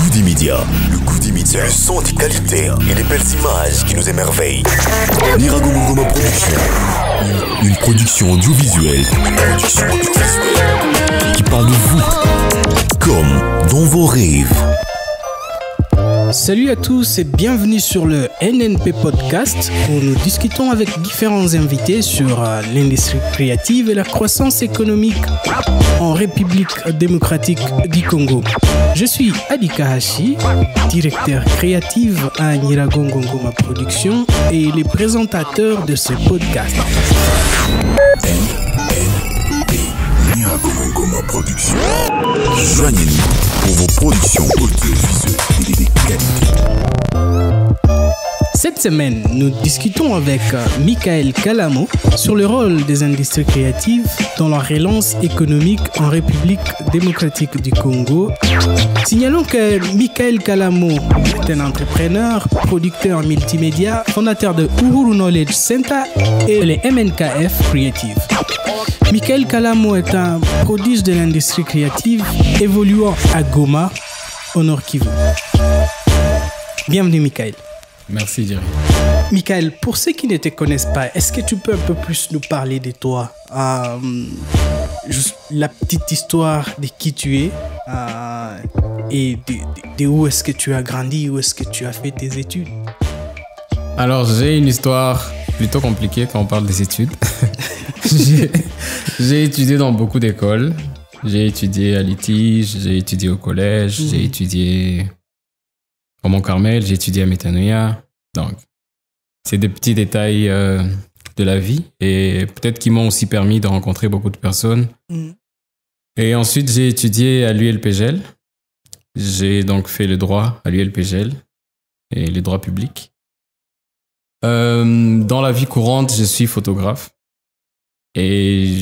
goût des médias. Le goût des médias. Le son des qualités et les belles images qui nous émerveillent. Niragongoma Production. Une production audiovisuelle. Qui parle de vous. Comme dans vos rêves. Salut à tous et bienvenue sur le NNP Podcast où nous discutons avec différents invités sur l'industrie créative et la croissance économique en République démocratique du Congo. Je suis Adi Kahashi, directeur créatif à Niragongoma Production et le présentateur de ce podcast. NNP Niragongoma Production. Joignez-nous pour vos productions audiovisuelles et des qualités. Cette semaine, nous discutons avec Michael Kalamo sur le rôle des industries créatives dans la relance économique en République démocratique du Congo. Signalons que Michael Kalamo est un entrepreneur, producteur multimédia, fondateur de Uhuru Knowledge Center et les MNKF Creative. Michael Kalamo est un prodige de l'industrie créative évoluant à Goma, au Nord Kivu. Bienvenue Michael. Merci Jerry. Michael, pour ceux qui ne te connaissent pas, est-ce que tu peux un peu plus nous parler de toi, juste la petite histoire de qui tu es et de où est-ce que tu as grandi, où est-ce que tu as fait tes études? Alors j'ai une histoire plutôt compliquée quand on parle des études. J'ai étudié dans beaucoup d'écoles. J'ai étudié à Litige, j'ai étudié au collège, j'ai étudié au Mont-Carmel, j'ai étudié à Métanoïa. Donc, c'est des petits détails de la vie et peut-être qui m'ont aussi permis de rencontrer beaucoup de personnes. Et ensuite, j'ai étudié à l'ULPGL. J'ai donc fait le droit à l'ULPGL et les droits publics. Dans la vie courante, je suis photographe. Et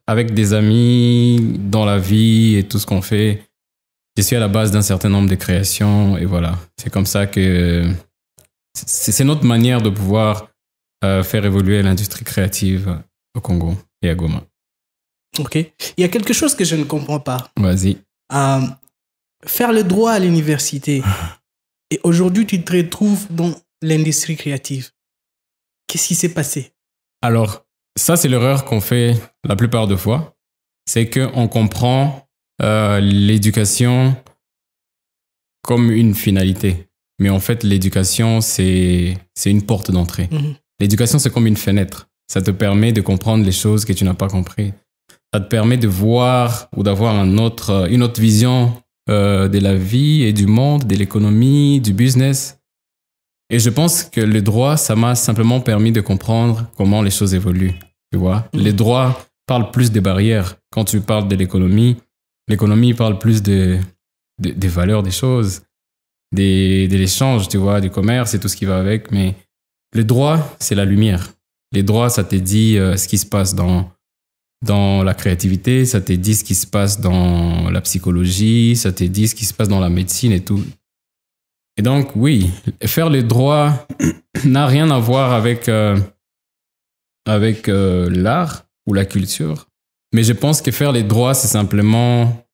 avec des amis, dans la vie et tout ce qu'on fait, je suis à la base d'un certain nombre de créations. Et voilà, c'est comme ça que... C'est notre manière de pouvoir faire évoluer l'industrie créative au Congo et à Goma. Ok. Il y a quelque chose que je ne comprends pas. Vas-y. Faire le droit à l'université et aujourd'hui tu te retrouves dans l'industrie créative. Qu'est-ce qui s'est passé? Alors, ça c'est l'erreur qu'on fait la plupart des fois. C'est qu'on comprend l'éducation comme une finalité. Mais en fait, l'éducation, c'est une porte d'entrée. L'éducation, c'est comme une fenêtre. Ça te permet de comprendre les choses que tu n'as pas compris. Ça te permet de voir ou d'avoir une autre vision de la vie et du monde, de l'économie, du business. Et je pense que le droit, ça m'a simplement permis de comprendre comment les choses évoluent. Tu vois, les droits parlent plus des barrières. Quand tu parles de l'économie parle plus des valeurs des choses. De l'échange, tu vois, du commerce et tout ce qui va avec. Mais le droit, c'est la lumière. Les droits, ça te dit ce qui se passe dans la créativité, ça te dit ce qui se passe dans la psychologie, ça te dit ce qui se passe dans la médecine et tout. Et donc, oui, faire les droits n'a rien à voir avec l'art ou la culture. Mais je pense que faire les droits, c'est simplement...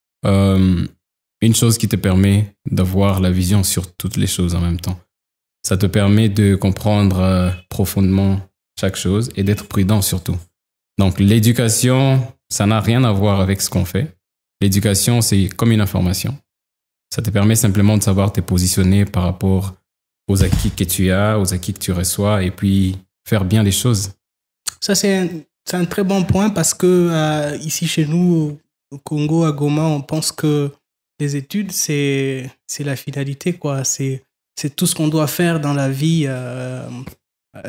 une chose qui te permet d'avoir la vision sur toutes les choses en même temps. Ça te permet de comprendre profondément chaque chose et d'être prudent surtout. Donc l'éducation, ça n'a rien à voir avec ce qu'on fait. L'éducation, c'est comme une information. Ça te permet simplement de savoir te positionner par rapport aux acquis que tu as, aux acquis que tu reçois et puis faire bien les choses. Ça, c'est un très bon point parce que ici chez nous, au Congo, à Goma, on pense que les études, c'est la finalité, quoi. C'est tout ce qu'on doit faire dans la vie.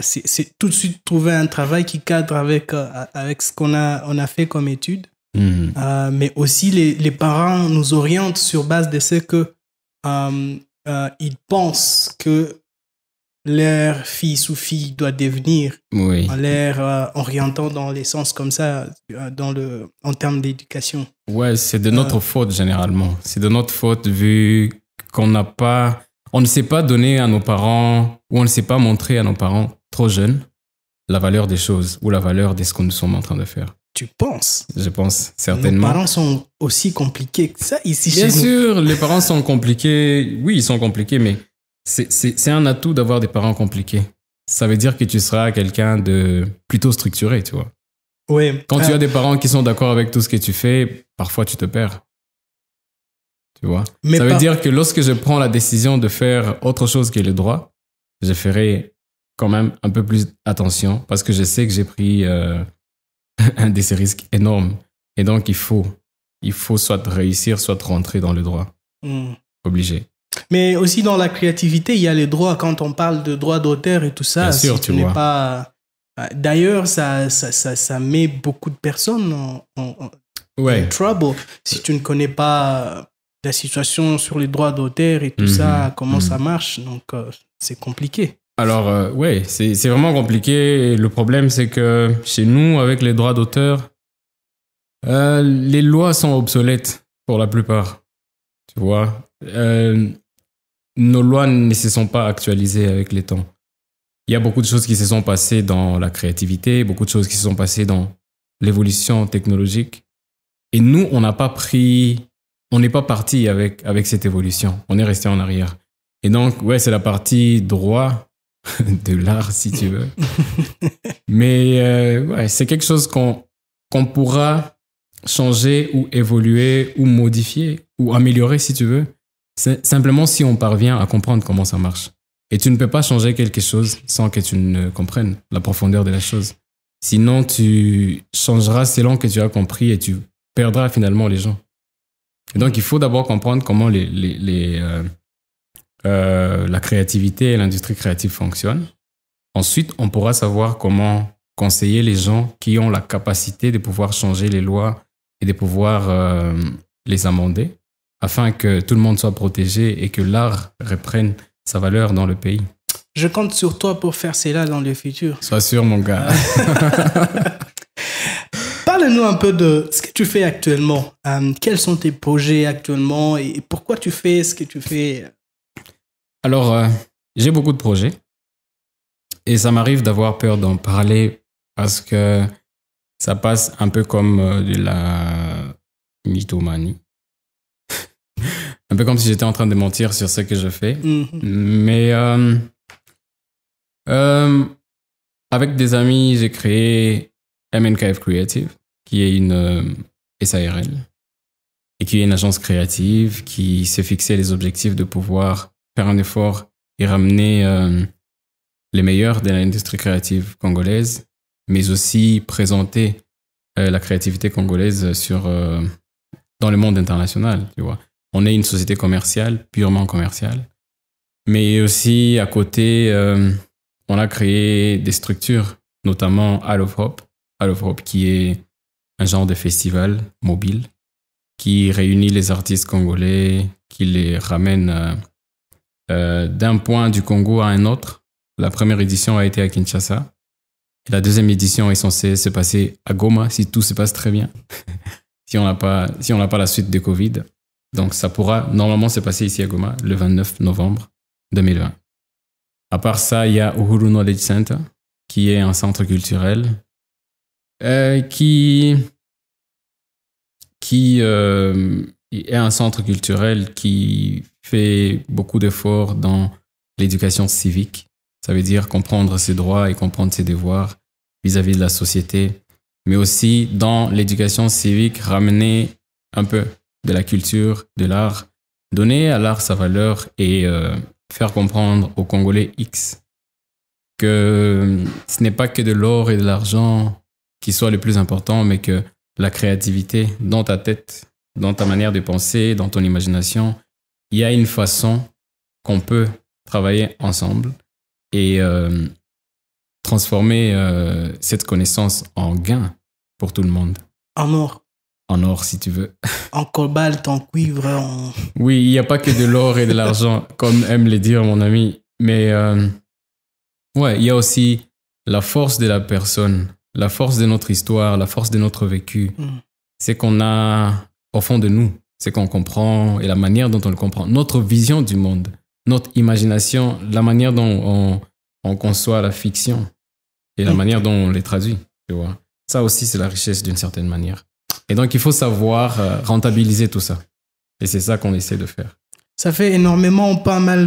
C'est tout de suite trouver un travail qui cadre avec ce qu'on a fait comme études. Mais aussi, les parents nous orientent sur base de ce que ils pensent que leur fils ou fille doit devenir, oui. En leur orientant dans les sens comme ça, en termes d'éducation. Ouais, c'est de notre faute généralement. C'est de notre faute vu qu'on ne sait pas donner à nos parents ou on ne sait pas montrer à nos parents trop jeunes la valeur des choses ou la valeur de ce que nous sommes en train de faire. Tu penses? Je pense, Nos certainement. parents sont aussi compliqués que ça ici Bien chez nous. sûr, les parents sont compliqués. Oui, ils sont compliqués, mais c'est un atout d'avoir des parents compliqués. Ça veut dire que tu seras quelqu'un de plutôt structuré, tu vois. Ouais. Quand tu as des parents qui sont d'accord avec tout ce que tu fais, parfois tu te perds. Tu vois. Mais Ça veut par- dire que lorsque je prends la décision de faire autre chose que le droit, je ferai quand même un peu plus attention parce que je sais que j'ai pris un de ces risques énormes. Et donc, il faut soit réussir, soit rentrer dans le droit. Hmm. Obligé. Mais aussi dans la créativité, il y a les droits. Quand on parle de droits d'auteur et tout ça, Bien sûr, si tu tu n'es vois. pas... D'ailleurs, ça met beaucoup de personnes en Ouais. trouble. Si tu ne connais pas la situation sur les droits d'auteur et tout Mhm. ça, comment Mhm. ça marche, donc c'est compliqué. Alors, ouais, c'est vraiment compliqué. Et le problème, c'est que chez nous, avec les droits d'auteur, les lois sont obsolètes pour la plupart. Tu vois. Nos lois ne se sont pas actualisées avec les temps. Il y a beaucoup de choses qui se sont passées dans la créativité, beaucoup de choses qui se sont passées dans l'évolution technologique. Et nous, on n'est pas parti avec cette évolution. On est resté en arrière. Et donc, ouais, c'est la partie droit de l'art, si tu veux. Mais ouais, c'est quelque chose qu'on pourra changer ou évoluer ou modifier ou améliorer, si tu veux. C'est simplement si on parvient à comprendre comment ça marche. Et tu ne peux pas changer quelque chose sans que tu ne comprennes la profondeur de la chose. Sinon, tu changeras selon que tu as compris et tu perdras finalement les gens. Et donc, il faut d'abord comprendre comment la créativité et l'industrie créative fonctionnent. Ensuite, on pourra savoir comment conseiller les gens qui ont la capacité de pouvoir changer les lois et de pouvoir les amender afin que tout le monde soit protégé et que l'art reprenne sa valeur dans le pays. Je compte sur toi pour faire cela dans le futur. Sois sûr, mon gars. Parle-nous un peu de ce que tu fais actuellement. Quels sont tes projets actuellement et pourquoi tu fais ce que tu fais? Alors, j'ai beaucoup de projets et ça m'arrive d'avoir peur d'en parler parce que ça passe un peu comme de la mythomanie. Un peu comme si j'étais en train de mentir sur ce que je fais. Mais avec des amis, j'ai créé MNKF Creative, qui est une SARL et qui est une agence créative qui s'est fixé les objectifs de pouvoir faire un effort et ramener les meilleurs de l'industrie créative congolaise, mais aussi présenter la créativité congolaise dans le monde international, tu vois. On est une société commerciale, purement commerciale. Mais aussi, à côté, on a créé des structures, notamment Hall of Hope. Hall of Hope, qui est un genre de festival mobile qui réunit les artistes congolais, qui les ramène d'un point du Congo à un autre. La première édition a été à Kinshasa. Et la deuxième édition est censée se passer à Goma, si tout se passe très bien. si on n'a pas la suite de Covid. Donc, ça pourra normalement se passer ici à Goma le 29 novembre 2020. À part ça, il y a Uhuru Knowledge Center, qui est un centre culturel qui est un centre culturel qui fait beaucoup d'efforts dans l'éducation civique. Ça veut dire comprendre ses droits et comprendre ses devoirs vis-à-vis de la société, mais aussi dans l'éducation civique, ramener un peu de la culture, de l'art, donner à l'art sa valeur et faire comprendre aux Congolais X que ce n'est pas que de l'or et de l'argent qui soit le plus important, mais que la créativité dans ta tête, dans ta manière de penser, dans ton imagination, il y a une façon qu'on peut travailler ensemble et transformer cette connaissance en gain pour tout le monde. En or. En or, si tu veux. En cobalt, en cuivre, en... Oui, il n'y a pas que de l'or et de l'argent, comme aime le dire mon ami. Mais ouais, il y a aussi la force de la personne, la force de notre histoire, la force de notre vécu. C'est qu'on a au fond de nous, c'est qu'on comprend et la manière dont on le comprend. Notre vision du monde, notre imagination, la manière dont on conçoit la fiction et la manière dont on les traduit, tu vois. Ça aussi, c'est la richesse d'une certaine manière. Et donc, il faut savoir rentabiliser tout ça. Et c'est ça qu'on essaie de faire. Ça fait pas mal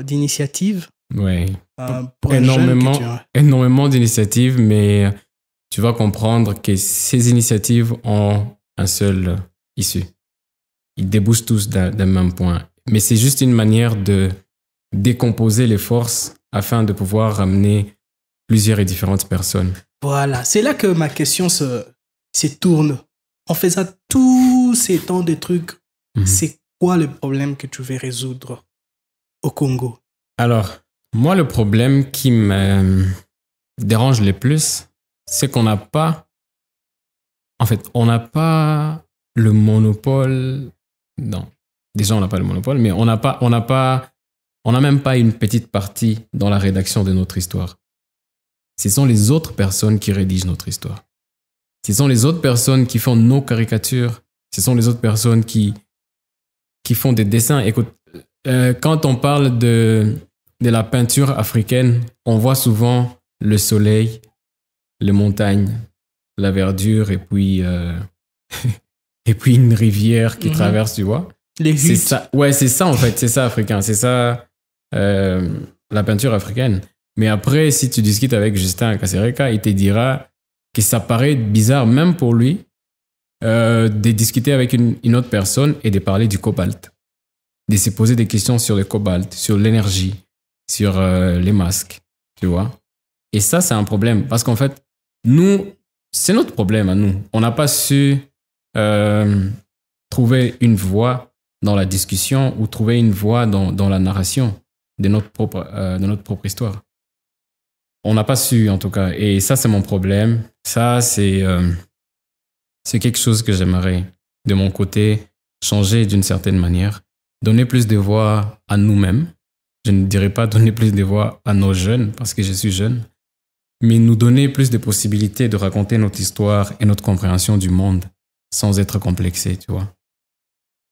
d'initiatives. Oui. Pour énormément, énormément d'initiatives, mais tu vas comprendre que ces initiatives ont un seul issue. Ils débouchent tous d'un même point. Mais c'est juste une manière de décomposer les forces afin de pouvoir ramener plusieurs et différentes personnes. Voilà, c'est là que ma question se tourne. En faisant tous ces temps de trucs, c'est quoi le problème que tu veux résoudre au Congo? Alors, moi, le problème qui me dérange le plus, c'est qu'on n'a pas... En fait, on n'a pas le monopole... Non, déjà, on n'a pas le monopole, mais on n'a même pas une petite partie dans la rédaction de notre histoire. Ce sont les autres personnes qui rédigent notre histoire. Ce sont les autres personnes qui font nos caricatures. Ce sont les autres personnes qui font des dessins. Écoute, quand on parle de la peinture africaine, on voit souvent le soleil, les montagnes, la verdure et puis une rivière qui traverse, tu vois. Les huttes. C'est ça. Ouais, c'est ça en fait. C'est ça africain. C'est ça la peinture africaine. Mais après, si tu discutes avec Justin Kasereka, il te dira que ça paraît bizarre, même pour lui, de discuter avec une autre personne et de parler du cobalt. De se poser des questions sur le cobalt, sur l'énergie, sur les masques, tu vois. Et ça, c'est un problème. Parce qu'en fait, nous, c'est notre problème à nous. On n'a pas su trouver une voie dans la discussion ou trouver une voie dans la narration de notre propre histoire. On n'a pas su, en tout cas. Et ça, c'est mon problème. Ça, c'est quelque chose que j'aimerais, de mon côté, changer d'une certaine manière. Donner plus de voix à nous-mêmes. Je ne dirais pas donner plus de voix à nos jeunes, parce que je suis jeune. Mais nous donner plus de possibilités de raconter notre histoire et notre compréhension du monde sans être complexé, tu vois.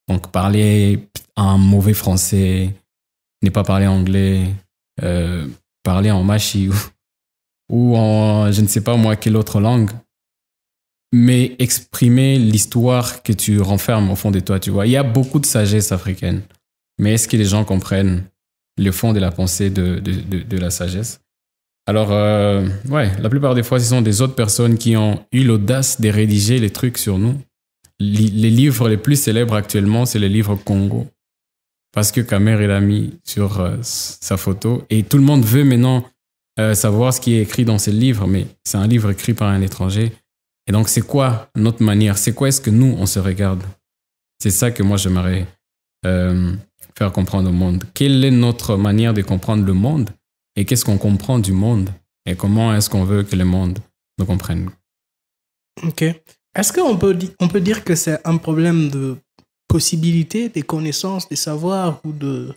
Donc, parler en mauvais français, ne pas parler anglais, parler en machi ou en je ne sais pas moi quelle autre langue, mais exprimer l'histoire que tu renfermes au fond de toi, tu vois. Il y a beaucoup de sagesse africaine, mais est-ce que les gens comprennent le fond de la pensée de la sagesse? Alors, ouais, la plupart des fois, ce sont des autres personnes qui ont eu l'audace de rédiger les trucs sur nous. Les livres les plus célèbres actuellement, c'est les livres Congo. Parce que Kamer l'a mis sur sa photo. Et tout le monde veut maintenant savoir ce qui est écrit dans ce livre, mais c'est un livre écrit par un étranger. Et donc, c'est quoi notre manière? C'est quoi est-ce que nous, on se regarde? C'est ça que moi, j'aimerais faire comprendre au monde. Quelle est notre manière de comprendre le monde? Et qu'est-ce qu'on comprend du monde? Et comment est-ce qu'on veut que le monde nous comprenne? Ok. Est-ce qu'on peut dire que c'est un problème de possibilité, des connaissances, des savoirs ou de...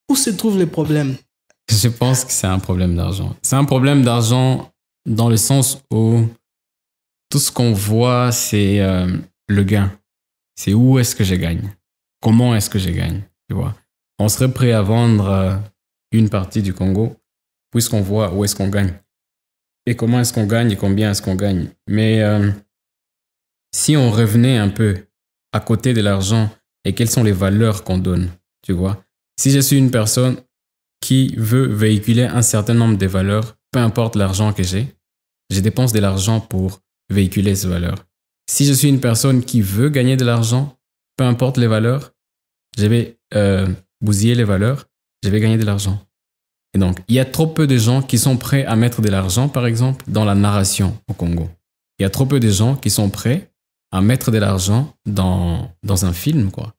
où se trouve le problème? Je pense que c'est un problème d'argent. C'est un problème d'argent dans le sens où tout ce qu'on voit, c'est le gain. C'est où est-ce que je gagne? Comment est-ce que je gagne? Tu vois? On serait prêt à vendre une partie du Congo puisqu'on voit où est-ce qu'on gagne. Et comment est-ce qu'on gagne et combien est-ce qu'on gagne. Mais si on revenait un peu à côté de l'argent et quelles sont les valeurs qu'on donne, tu vois. Si je suis une personne qui veut véhiculer un certain nombre de valeurs, peu importe l'argent que j'ai, je dépense de l'argent pour véhiculer ces valeurs. Si je suis une personne qui veut gagner de l'argent, peu importe les valeurs, je vais bousiller les valeurs, je vais gagner de l'argent. Et donc, il y a trop peu de gens qui sont prêts à mettre de l'argent, par exemple, dans la narration au Congo. Il y a trop peu de gens qui sont prêts à mettre de l'argent dans un film, quoi.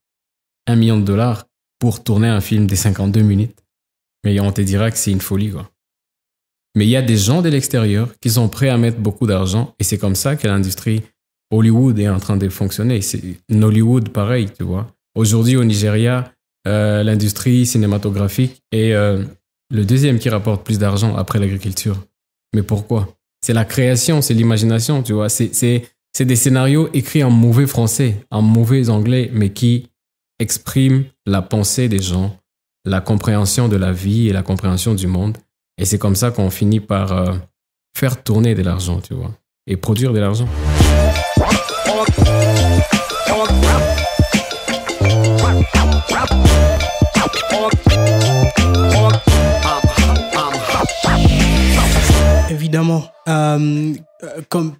$1 million pour tourner un film de 52 minutes. Mais on te dira que c'est une folie, quoi. Mais il y a des gens de l'extérieur qui sont prêts à mettre beaucoup d'argent et c'est comme ça que l'industrie Hollywood est en train de fonctionner. C'est Nollywood, pareil, tu vois. Aujourd'hui, au Nigeria, l'industrie cinématographique est le deuxième qui rapporte plus d'argent après l'agriculture. Mais pourquoi? C'est la création, c'est l'imagination, tu vois. C'est des scénarios écrits en mauvais français, en mauvais anglais, mais qui expriment la pensée des gens, la compréhension de la vie et la compréhension du monde. Et c'est comme ça qu'on finit par faire tourner de l'argent, tu vois, et produire de l'argent. Évidemment, comme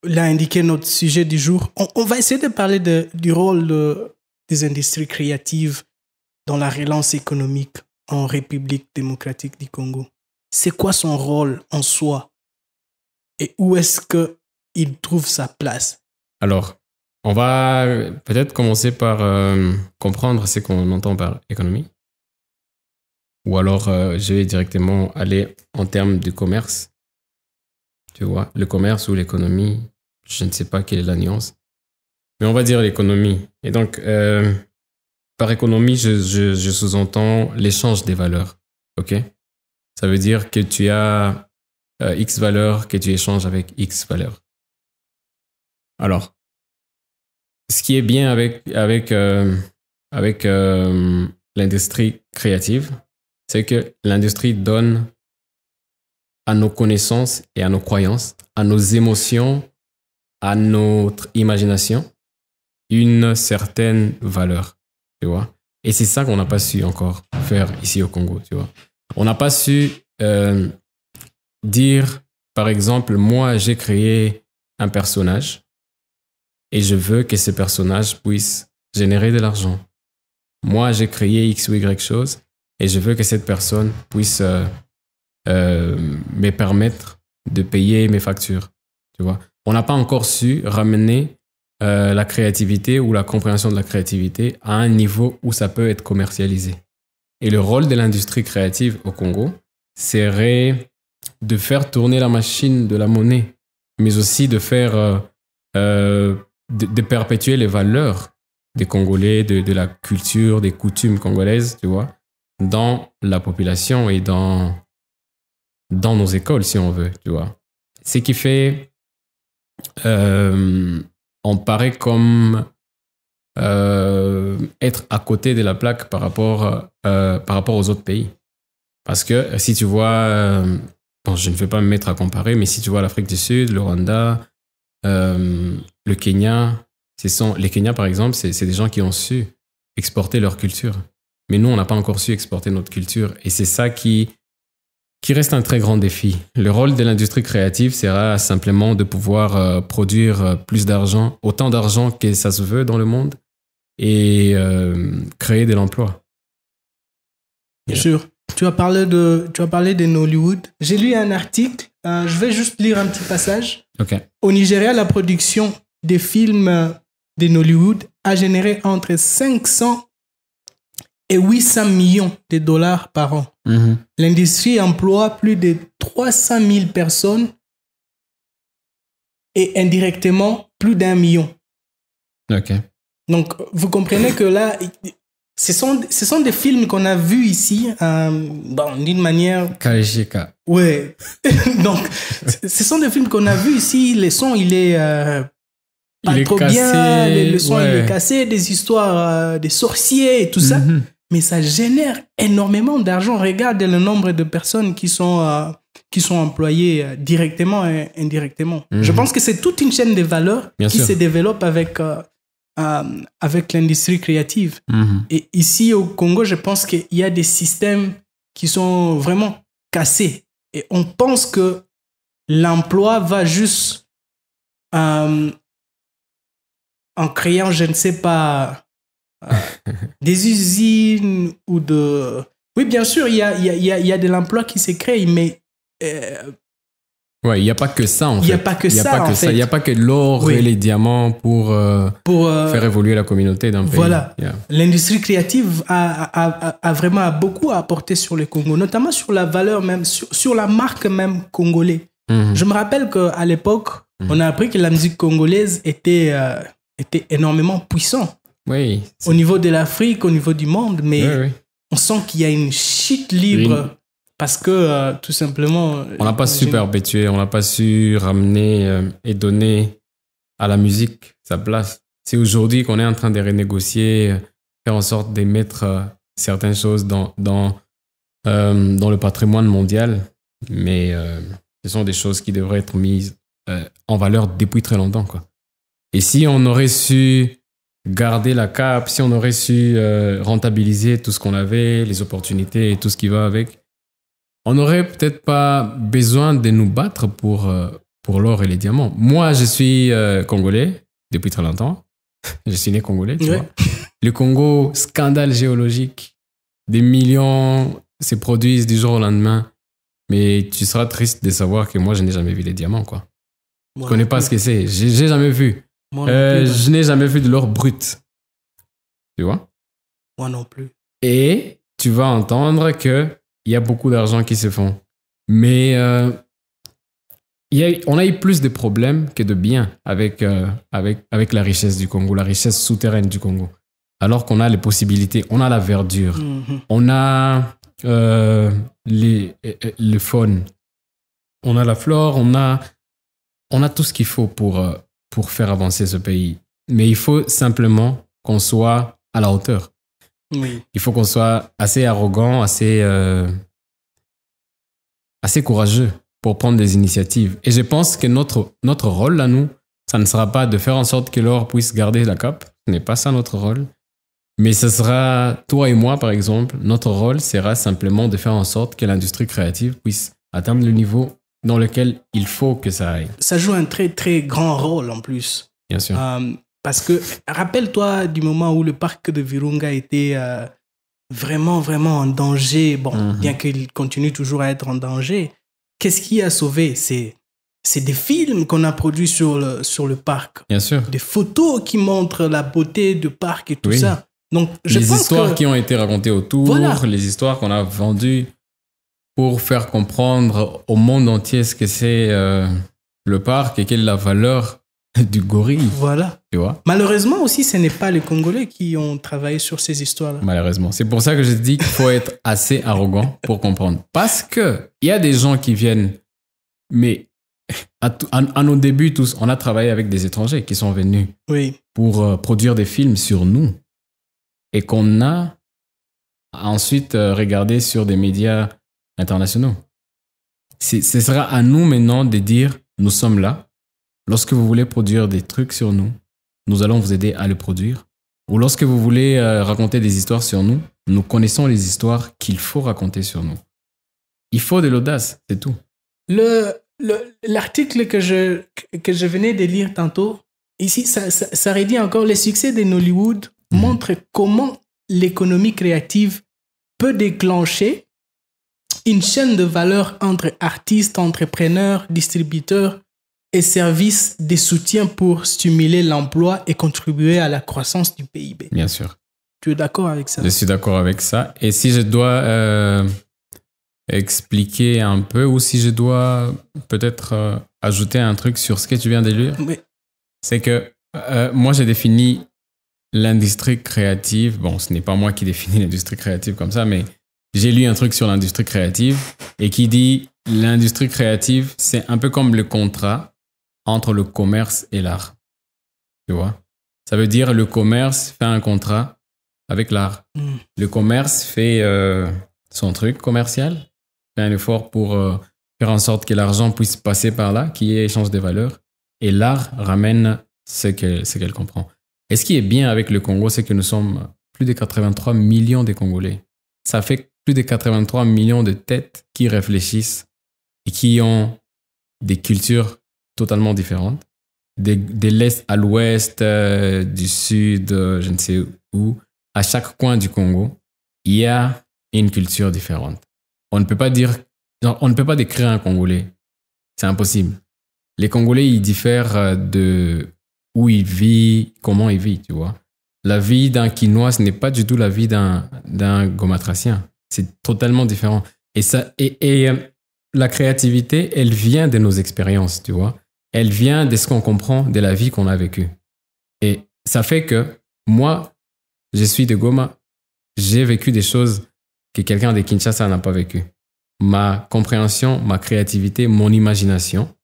l'a indiqué notre sujet du jour, on va essayer de parler du rôle des industries créatives dans la relance économique en République démocratique du Congo. C'est quoi son rôle en soi et où est-ce qu'il trouve sa place? Alors, on va peut-être commencer par comprendre ce qu'on entend par économie. Ou alors, je vais directement aller en termes de commerce. Tu vois, le commerce ou l'économie, je ne sais pas quelle est la nuance. Mais on va dire l'économie. Et donc, par économie, je sous-entends l'échange des valeurs. OK? Ça veut dire que tu as X valeurs que tu échanges avec X valeurs. Alors, ce qui est bien avec l'industrie créative, c'est que l'industrie donne à nos connaissances et à nos croyances, à nos émotions, à notre imagination, une certaine valeur, tu vois. Et c'est ça qu'on n'a pas su encore faire ici au Congo, tu vois. On n'a pas su dire, par exemple, moi, j'ai créé un personnage et je veux que ce personnage puisse générer de l'argent. Moi, j'ai créé X ou Y chose et je veux que cette personne puisse me permettre de payer mes factures, tu vois. On n'a pas encore su ramener la créativité ou la compréhension de la créativité à un niveau où ça peut être commercialisé. Et le rôle de l'industrie créative au Congo serait de faire tourner la machine de la monnaie, mais aussi de faire de perpétuer les valeurs des Congolais, de la culture, des coutumes congolaises, tu vois, dans la population et dans nos écoles, si on veut, tu vois. Ce qui fait, on paraît comme être à côté de la plaque par rapport aux autres pays. Parce que si tu vois, bon, je ne vais pas me mettre à comparer, mais si tu vois l'Afrique du Sud, le Rwanda, le Kenya, les Kenyans par exemple, c'est des gens qui ont su exporter leur culture. Mais nous, on n'a pas encore su exporter notre culture. Et c'est ça qui reste un très grand défi. Le rôle de l'industrie créative sera simplement de pouvoir produire plus d'argent, autant d'argent que ça se veut dans le monde, et créer de l'emploi. Bien sûr. Tu as parlé de Nollywood. J'ai lu un article, je vais juste lire un petit passage. Okay. Au Nigeria, la production des films de Nollywood a généré entre 500 et 800 millions de dollars par an. Mm-hmm. L'industrie emploie plus de 300 000 personnes et indirectement plus d'1 million. Ok. Donc, vous comprenez que là, ce sont des films qu'on a vus ici, bon, d'une manière... KGK. Ouais. Donc, ce sont des films qu'on a vus ici. Le son, il est pas trop cassé, bien. Le son, il est cassé. Des histoires de sorciers et tout ça. Mais ça génère énormément d'argent. Regarde le nombre de personnes qui sont employées directement et indirectement. Je pense que c'est toute une chaîne de valeur qui se développe avec l'industrie créative. Et ici au Congo, je pense qu'il y a des systèmes qui sont vraiment cassés. Et on pense que l'emploi va juste en créant, je ne sais pas, des usines ou de... Oui, bien sûr, il y a de l'emploi qui se crée, mais... Ouais, il n'y a pas que ça, en fait. Il n'y a pas que ça, en fait. Il n'y a pas que l'or et les diamants pour faire évoluer la communauté d'un pays. Voilà. L'industrie créative a vraiment beaucoup à apporter sur le Congo, notamment sur la valeur même, sur la marque même congolais. Je me rappelle qu'à l'époque, on a appris que la musique congolaise était énormément puissante. Oui. Au niveau de l'Afrique, au niveau du monde, mais on sent qu'il y a une chute libre. Parce que, tout simplement... On n'a pas su perpétuer, on n'a pas su ramener et donner à la musique sa place. C'est aujourd'hui qu'on est en train de renégocier, faire en sorte de mettre certaines choses dans le patrimoine mondial. Mais ce sont des choses qui devraient être mises en valeur depuis très longtemps, quoi. Et si on aurait su garder la cape, si on aurait su rentabiliser tout ce qu'on avait, les opportunités et tout ce qui va avec, on n'aurait peut-être pas besoin de nous battre pour l'or et les diamants. Moi, je suis congolais depuis très longtemps. Je suis né congolais, tu vois. Le Congo, scandale géologique. Des millions se produisent du jour au lendemain. Mais tu seras triste de savoir que moi, je n'ai jamais vu les diamants, quoi. Je connais pas ce que c'est. J'ai jamais vu. Je n'ai jamais vu de l'or brut. Tu vois? Moi non plus. Et tu vas entendre qu'il y a beaucoup d'argent qui se font. Mais on a eu plus de problèmes que de biens avec la richesse du Congo, la richesse souterraine du Congo. Alors qu'on a les possibilités, on a la verdure, on a le faune, on a la flore, on a tout ce qu'il faut pour faire avancer ce pays. Mais il faut simplement qu'on soit à la hauteur. Oui. Il faut qu'on soit assez arrogant, assez courageux pour prendre des initiatives. Et je pense que notre rôle, là, nous, ça ne sera pas de faire en sorte que l'or puisse garder la cape. Ce n'est pas ça notre rôle. Mais ce sera, toi et moi, par exemple, notre rôle sera simplement de faire en sorte que l'industrie créative puisse atteindre le niveau dans lequel il faut que ça aille. Ça joue un très, très grand rôle en plus. Bien sûr. Parce que, rappelle-toi du moment où le parc de Virunga était vraiment, vraiment en danger. Bon, bien qu'il continue toujours à être en danger. Qu'est-ce qui a sauvé? C'est des films qu'on a produits sur le parc. Bien sûr. Des photos qui montrent la beauté du parc et tout ça. Donc, les histoires qui ont été racontées autour, voilà. Les histoires qu'on a vendues pour faire comprendre au monde entier ce que c'est le parc et quelle est la valeur du gorille. Voilà. Tu vois? Malheureusement aussi, ce n'est pas les Congolais qui ont travaillé sur ces histoires-là. Malheureusement. C'est pour ça que je dis qu'il faut être assez arrogant pour comprendre. Parce que il y a des gens qui viennent, mais à nos débuts tous, on a travaillé avec des étrangers qui sont venus pour produire des films sur nous et qu'on a ensuite regardé sur des médias internationaux. Ce sera à nous maintenant de dire, nous sommes là. Lorsque vous voulez produire des trucs sur nous, nous allons vous aider à le produire. Ou lorsque vous voulez raconter des histoires sur nous, nous connaissons les histoires qu'il faut raconter sur nous. Il faut de l'audace, c'est tout. L'article que je venais de lire tantôt, ici, ça redit encore, le succès de Nollywood montre comment l'économie créative peut déclencher une chaîne de valeur entre artistes, entrepreneurs, distributeurs et services de soutien pour stimuler l'emploi et contribuer à la croissance du PIB. Bien sûr. Tu es d'accord avec ça? Je suis d'accord avec ça. Et si je dois expliquer un peu, ou si je dois peut-être ajouter un truc sur ce que tu viens de lire, c'est que moi, j'ai défini l'industrie créative. Bon, ce n'est pas moi qui définis l'industrie créative comme ça, mais j'ai lu un truc sur l'industrie créative et qui dit l'industrie créative, c'est un peu comme le contrat entre le commerce et l'art. Tu vois? Ça veut dire le commerce fait un contrat avec l'art. Le commerce fait son truc commercial, fait un effort pour faire en sorte que l'argent puisse passer par là, qu'il y ait échange de valeurs, et l'art ramène ce qu'elle comprend. Et ce qui est bien avec le Congo, c'est que nous sommes plus de 83 millions de Congolais. Ça fait plus de 83 millions de têtes qui réfléchissent et qui ont des cultures totalement différentes. De l'est à l'ouest, du sud, je ne sais où. À chaque coin du Congo, il y a une culture différente. On ne peut pas décrire un Congolais. C'est impossible. Les Congolais, ils diffèrent de où ils vivent, comment ils vivent, tu vois. La vie d'un Quinois, ce n'est pas du tout la vie d'un Gomatracien. C'est totalement différent. Et la créativité, elle vient de nos expériences, tu vois. Elle vient de ce qu'on comprend de la vie qu'on a vécue. Et ça fait que moi, je suis de Goma, j'ai vécu des choses que quelqu'un de Kinshasa n'a pas vécues. Ma compréhension, ma créativité, mon imagination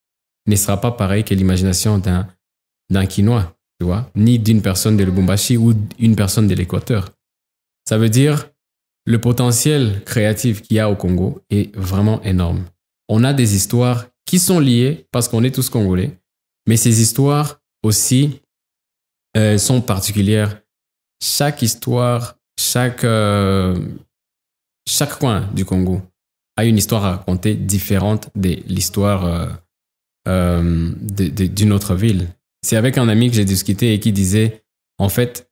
ne sera pas pareille que l'imagination d'un Quinois, tu vois, ni d'une personne de Lubumbashi ou d'une personne de l'Équateur. Ça veut dire le potentiel créatif qu'il y a au Congo est vraiment énorme. on a des histoires qui sont liées parce qu'on est tous Congolais, mais ces histoires aussi sont particulières. Chaque histoire, chaque coin du Congo a une histoire à raconter différente de l'histoire d'une autre ville. C'est avec un ami que j'ai discuté et qui disait, en fait,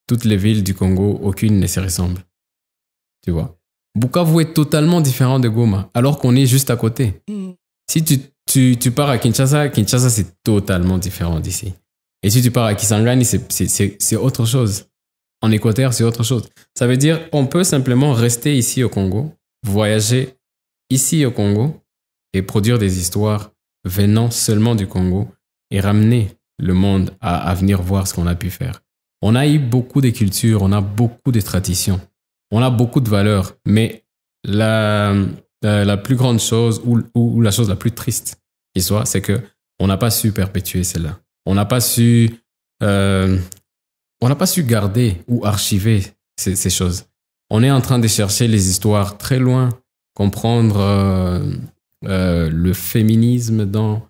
toutes les villes du Congo, aucune ne se ressemble. Tu vois? Bukavu est totalement différent de Goma, alors qu'on est juste à côté. Si tu pars à Kinshasa, Kinshasa, c'est totalement différent d'ici. Et si tu pars à Kisangani, c'est autre chose. En Équateur, c'est autre chose. Ça veut dire qu'on peut simplement rester ici au Congo, voyager ici au Congo et produire des histoires venant seulement du Congo et ramener le monde à venir voir ce qu'on a pu faire. On a eu beaucoup de cultures, on a beaucoup de traditions, on a beaucoup de valeurs, mais la plus grande chose ou la chose la plus triste qui soit, c'est qu'on n'a pas su perpétuer celle-là. On n'a pas su garder ou archiver ces choses. On est en train de chercher les histoires très loin, comprendre le féminisme dans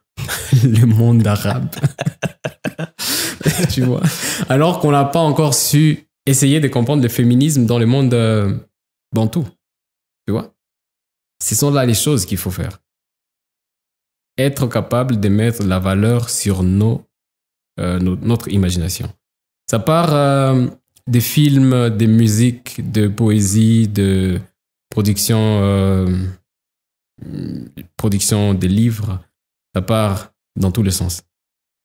le monde arabe. Tu vois? Alors qu'on n'a pas encore su essayer de comprendre le féminisme dans le monde bantou. Tu vois? Ce sont là les choses qu'il faut faire. Être capable de mettre la valeur sur notre imagination. Ça part des films, des musiques, de poésie, de production des livres. Ça part dans tous les sens.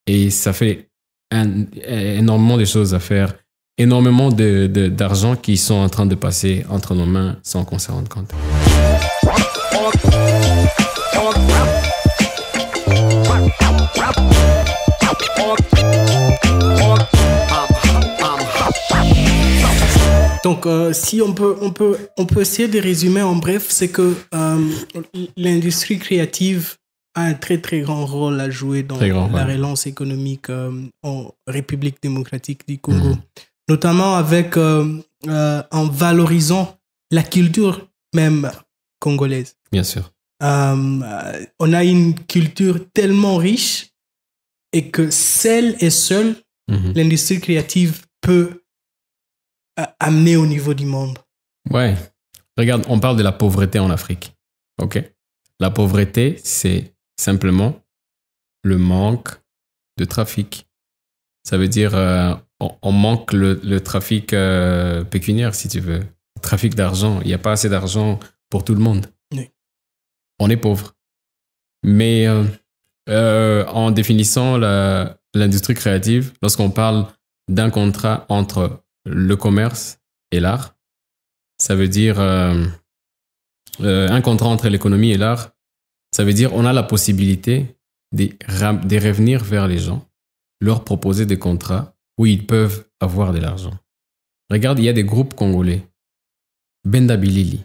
Et ça fait énormément de choses à faire, énormément d'argent qui sont en train de passer entre nos mains sans qu'on se rende compte. Donc, si on peut essayer de résumer en bref, c'est que l'industrie créative a un très très grand rôle à jouer dans la relance économique en République démocratique du Congo, notamment avec en valorisant la culture même congolaise. Bien sûr. On a une culture tellement riche et que seule l'industrie créative peut amener au niveau du monde. Ouais. Regarde, on parle de la pauvreté en Afrique. OK? La pauvreté, c'est simplement le manque de trafic. Ça veut dire on manque le trafic pécuniaire, si tu veux. Le trafic d'argent. Il n'y a pas assez d'argent pour tout le monde. Oui. On est pauvre. Mais en définissant l'industrie créative, lorsqu'on parle d'un contrat entre le commerce et l'art, ça veut dire un contrat entre l'économie et l'art. Ça veut dire qu'on a la possibilité de revenir vers les gens, leur proposer des contrats où ils peuvent avoir de l'argent. Regarde, il y a des groupes congolais. Benda Bilili.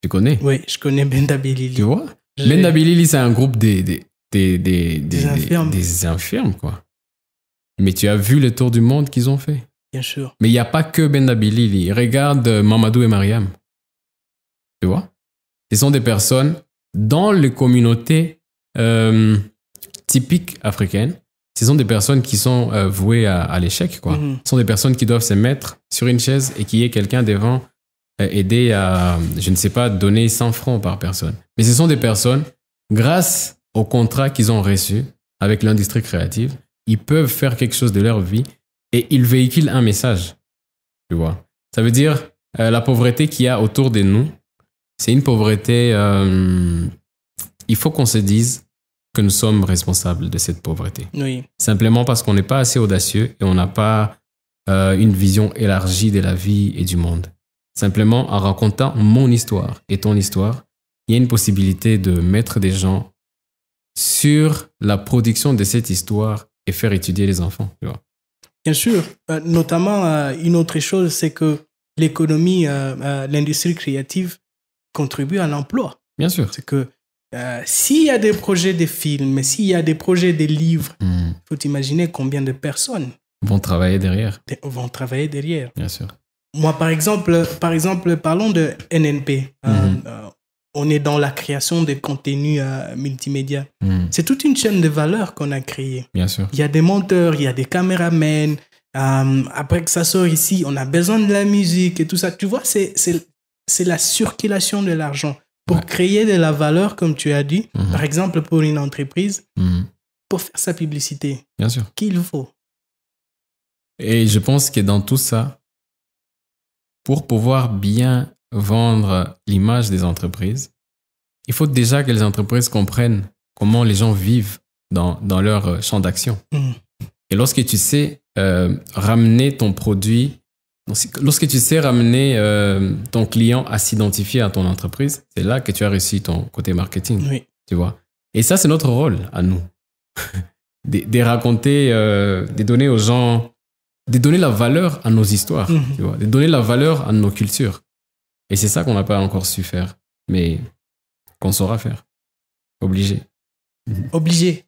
Tu connais? Oui, je connais Benda Bilili. Tu vois? Benda Bilili, c'est un groupe des infirmes, quoi. Mais tu as vu le tour du monde qu'ils ont fait? Bien sûr. Mais il n'y a pas que Benda Bilili. Regarde Mamadou et Mariam. Tu vois? Ce sont des personnes dans les communautés typiques africaines. Ce sont des personnes qui sont vouées à l'échec, quoi. Ce sont des personnes qui doivent se mettre sur une chaise et qu'il y ait quelqu'un devant aider à, je ne sais pas, donner 100 francs par personne. Mais ce sont des personnes, grâce au contrat qu'ils ont reçu avec l'industrie créative, ils peuvent faire quelque chose de leur vie et ils véhiculent un message. Tu vois? Ça veut dire la pauvreté qu'il y a autour de nous, c'est une pauvreté... il faut qu'on se dise que nous sommes responsables de cette pauvreté. Oui. Simplement parce qu'on n'est pas assez audacieux et on n'a pas une vision élargie de la vie et du monde. Simplement, en racontant mon histoire et ton histoire, il y a une possibilité de mettre des gens sur la production de cette histoire et faire étudier les enfants. Tu vois. Bien sûr. Notamment, une autre chose, c'est que l'économie, l'industrie créative contribue à l'emploi. Bien sûr. C'est que s'il y a des projets de films, s'il y a des projets de livres, il faut imaginer combien de personnes vont travailler derrière. Bien sûr. Moi, par exemple, parlons de NNP. on est dans la création de contenus multimédia. C'est toute une chaîne de valeur qu'on a créée. Bien sûr. Il y a des monteurs, il y a des caméramans. Après que ça sort ici, on a besoin de la musique et tout ça. Tu vois, c'est la circulation de l'argent. Pour créer de la valeur, comme tu as dit, par exemple pour une entreprise, pour faire sa publicité. Bien sûr. Qu'il faut. Et je pense que dans tout ça, pour pouvoir bien vendre l'image des entreprises, il faut déjà que les entreprises comprennent comment les gens vivent dans leur champ d'action. Et lorsque tu sais ramener ton produit, lorsque tu sais ramener ton client à s'identifier à ton entreprise, c'est là que tu as réussi ton côté marketing. Oui. Tu vois. Et ça, c'est notre rôle à nous. de raconter, de donner aux gens, de donner la valeur à nos histoires, tu vois, de donner la valeur à nos cultures. Et c'est ça qu'on n'a pas encore su faire, mais qu'on saura faire. Obligé. Obligé.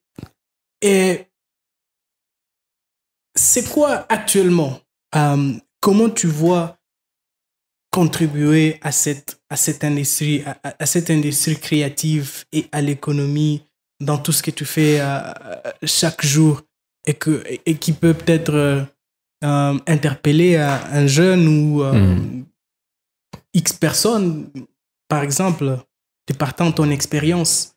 Et c'est quoi actuellement, comment tu vois contribuer à cette industrie, à cette industrie créative et à l'économie dans tout ce que tu fais chaque jour et qui peut peut-être interpeller un jeune ou X personnes, par exemple, de partant de ton expérience.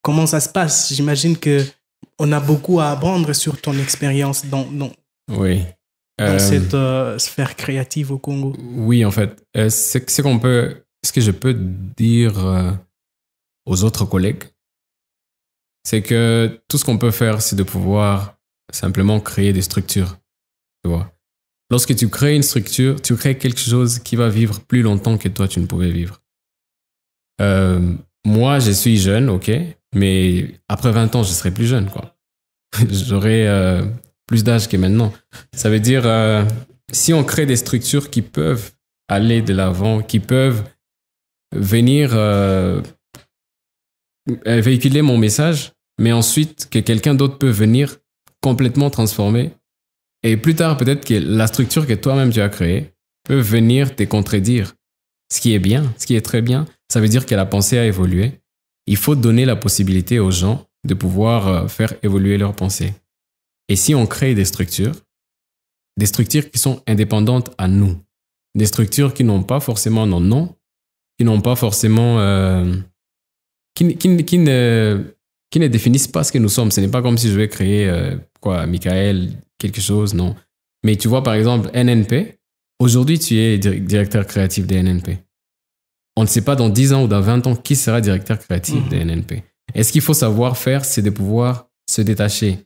Comment ça se passe? J'imagine qu'on a beaucoup à apprendre sur ton expérience dans cette sphère créative au Congo. Oui, en fait. Ce que je peux dire aux autres collègues, c'est que tout ce qu'on peut faire, c'est de pouvoir simplement créer des structures. Tu vois. Lorsque tu crées une structure, tu crées quelque chose qui va vivre plus longtemps que toi, tu ne pouvais vivre. Moi, je suis jeune, ok, mais après 20 ans, je serai plus jeune, quoi. J'aurai plus d'âge que maintenant. Ça veut dire, si on crée des structures qui peuvent aller de l'avant, qui peuvent venir véhiculer mon message, mais ensuite que quelqu'un d'autre peut venir complètement transformer. Et plus tard, peut-être que la structure que toi-même tu as créée peut venir te contredire. Ce qui est bien, ce qui est très bien, ça veut dire que la pensée a évolué. Il faut donner la possibilité aux gens de pouvoir faire évoluer leur pensée. Et si on crée des structures qui sont indépendantes à nous, des structures qui n'ont pas forcément nos noms, qui n'ont pas forcément... qui ne définissent pas ce que nous sommes. Ce n'est pas comme si je vais créer, Michael, quelque chose, non. Mais tu vois, par exemple, NNP, aujourd'hui, tu es directeur créatif des NNP. On ne sait pas dans 10 ans ou dans 20 ans qui sera directeur créatif des NNP. Et ce qu'il faut savoir faire, c'est de pouvoir se détacher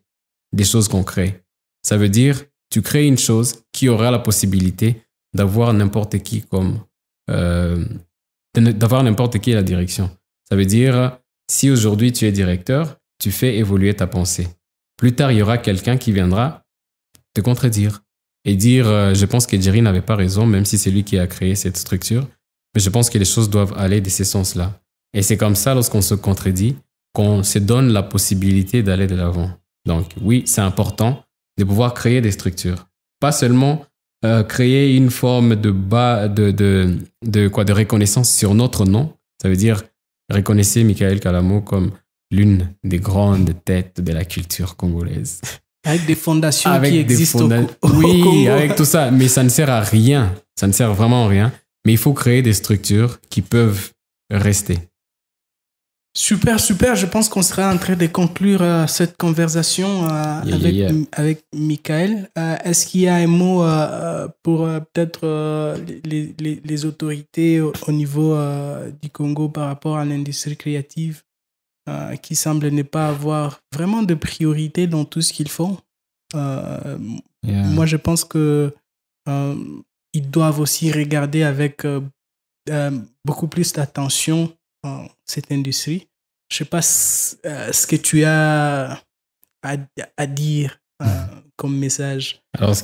des choses qu'on crée. Ça veut dire, tu crées une chose qui aura la possibilité d'avoir n'importe qui d'avoir n'importe qui à la direction. Ça veut dire, si aujourd'hui tu es directeur, tu fais évoluer ta pensée. Plus tard, il y aura quelqu'un qui viendra te contredire et dire je pense que Jerry n'avait pas raison, même si c'est lui qui a créé cette structure, mais je pense que les choses doivent aller de ce sens-là. Et c'est comme ça, lorsqu'on se contredit, qu'on se donne la possibilité d'aller de l'avant. Donc oui, c'est important de pouvoir créer des structures. Pas seulement créer une forme de reconnaissance sur notre nom. Ça veut dire reconnaissez Michael Kalamo comme l'une des grandes têtes de la culture congolaise. Avec des fondations qui existent au Oui, Congo. avec tout ça. Mais ça ne sert à rien. Ça ne sert vraiment à rien. Mais il faut créer des structures qui peuvent rester. Super, super. Je pense qu'on sera en train de conclure cette conversation avec Michael. Est-ce qu'il y a un mot pour peut-être les autorités au niveau du Congo par rapport à l'industrie créative qui semble ne pas avoir vraiment de priorité dans tout ce qu'ils font? Moi, je pense que ils doivent aussi regarder avec beaucoup plus d'attention cette industrie. Je ne sais pas ce que tu as à dire comme message. Alors,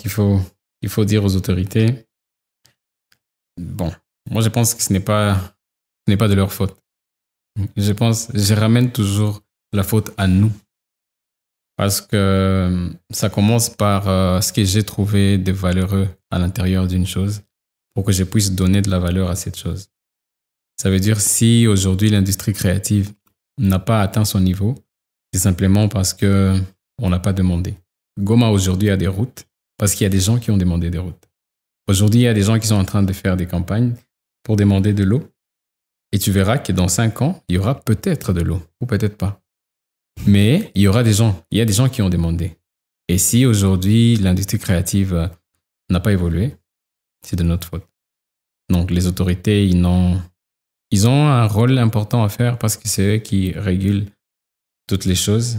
il faut dire aux autorités, bon, moi je pense que ce n'est pas de leur faute. Je ramène toujours la faute à nous. Parce que ça commence par ce que j'ai trouvé de valeureux à l'intérieur d'une chose pour que je puisse donner de la valeur à cette chose. Ça veut dire si aujourd'hui l'industrie créative n'a pas atteint son niveau, c'est simplement parce qu'on n'a pas demandé. Goma aujourd'hui a des routes parce qu'il y a des gens qui ont demandé des routes. Aujourd'hui, il y a des gens qui sont en train de faire des campagnes pour demander de l'eau. Et tu verras que dans 5 ans, il y aura peut-être de l'eau ou peut-être pas. Mais il y a des gens qui ont demandé. Et si aujourd'hui l'industrie créative n'a pas évolué, c'est de notre faute. Donc les autorités, ils ont un rôle important à faire parce que c'est eux qui régulent toutes les choses.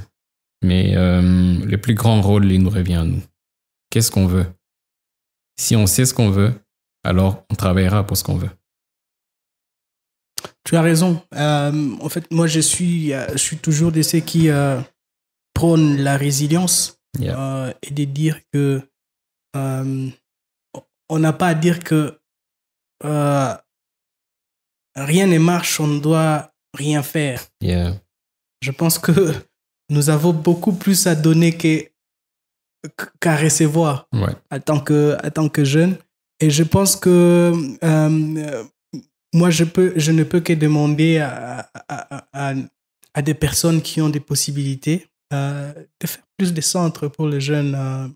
Mais le plus grand rôle, il nous revient à nous. Qu'est-ce qu'on veut? Si on sait ce qu'on veut, alors on travaillera pour ce qu'on veut. Tu as raison. En fait, moi, je suis toujours de ceux qui prônent la résilience et de dire que on n'a pas à dire que rien ne marche, on ne doit rien faire. Yeah. Je pense que nous avons beaucoup plus à donner qu'à recevoir en tant que jeune. Et je pense que moi, je ne peux que demander à des personnes qui ont des possibilités de faire plus de centres pour les jeunes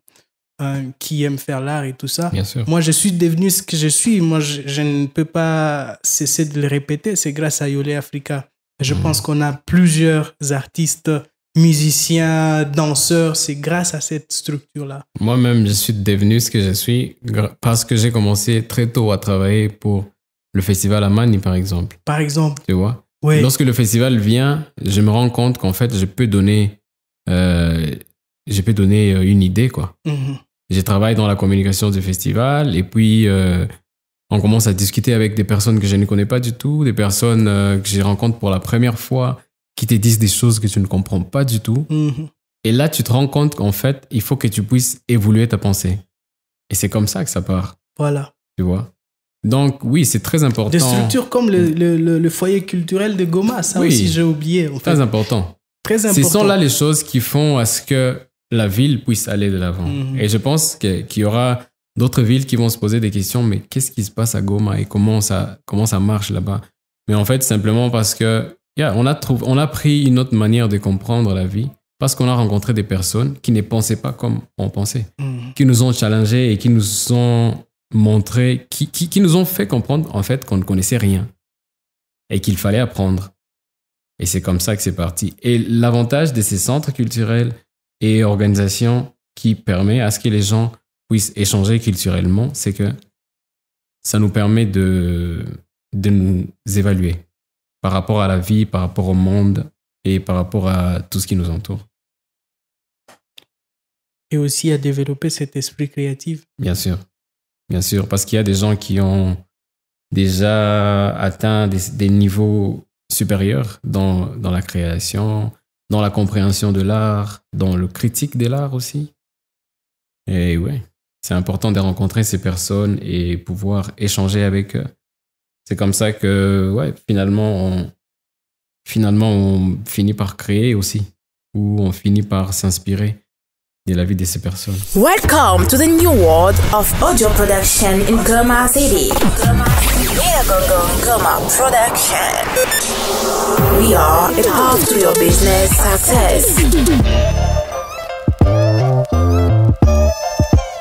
qui aiment faire l'art et tout ça. Bien sûr. Moi, je suis devenu ce que je suis. Moi, je ne peux pas cesser de le répéter. C'est grâce à Yole Africa. Je pense qu'on a plusieurs artistes, musiciens, danseurs. C'est grâce à cette structure-là. Moi-même, je suis devenu ce que je suis parce que j'ai commencé très tôt à travailler pour le festival Amani, par exemple. Par exemple. Tu vois? Oui. Lorsque le festival vient, je me rends compte qu'en fait, je peux donner une idée, quoi. Mm-hmm. Je travaille dans la communication du festival et puis on commence à discuter avec des personnes que je ne connais pas du tout, des personnes que je rencontre pour la première fois, qui te disent des choses que tu ne comprends pas du tout. Mm-hmm. Et là, tu te rends compte qu'en fait, il faut que tu puisses évoluer ta pensée. Et c'est comme ça que ça part. Voilà. Tu vois? Donc, oui, c'est très important. Des structures comme le foyer culturel de Goma, ça aussi, j'ai oublié. En fait. Très important. Très important. Ce sont là les choses qui font à ce que la ville puisse aller de l'avant. Mm-hmm. Et je pense qu'il y aura d'autres villes qui vont se poser des questions, mais qu'est-ce qui se passe à Goma et comment ça marche là-bas? Mais en fait, simplement parce que on a pris une autre manière de comprendre la vie parce qu'on a rencontré des personnes qui ne pensaient pas comme on pensait, qui nous ont challengés et qui nous ont montré, qui nous ont fait comprendre en fait qu'on ne connaissait rien et qu'il fallait apprendre. Et c'est comme ça que c'est parti. Et l'avantage de ces centres culturels et organisations qui permet à ce que les gens puissent échanger culturellement, c'est que ça nous permet de nous évaluer par rapport à la vie, par rapport au monde et par rapport à tout ce qui nous entoure. Et aussi à développer cet esprit créatif. Bien sûr, parce qu'il y a des gens qui ont déjà atteint des niveaux supérieurs dans la création, dans la compréhension de l'art, dans le critique de l'art aussi. Et ouais, c'est important de rencontrer ces personnes et pouvoir échanger avec eux. C'est comme ça que, ouais, finalement, on finit par créer aussi, ou on finit par s'inspirer de la vie de ces personnes. Welcome to the new world of audio production in Goma City. Goma Production. We are a path to your business success.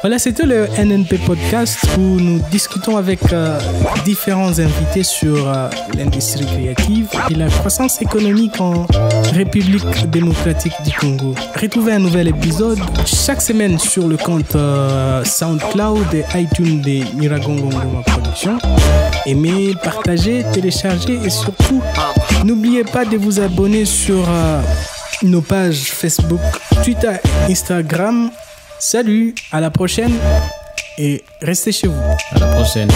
Voilà, c'était le NNP Podcast où nous discutons avec différents invités sur l'industrie créative et la croissance économique en République démocratique du Congo. Retrouvez un nouvel épisode chaque semaine sur le compte SoundCloud et iTunes de Niragongo Ngoma Production. Aimez, partagez, téléchargez et surtout, n'oubliez pas de vous abonner sur nos pages Facebook, Twitter, Instagram. Salut, à la prochaine et restez chez vous. À la prochaine.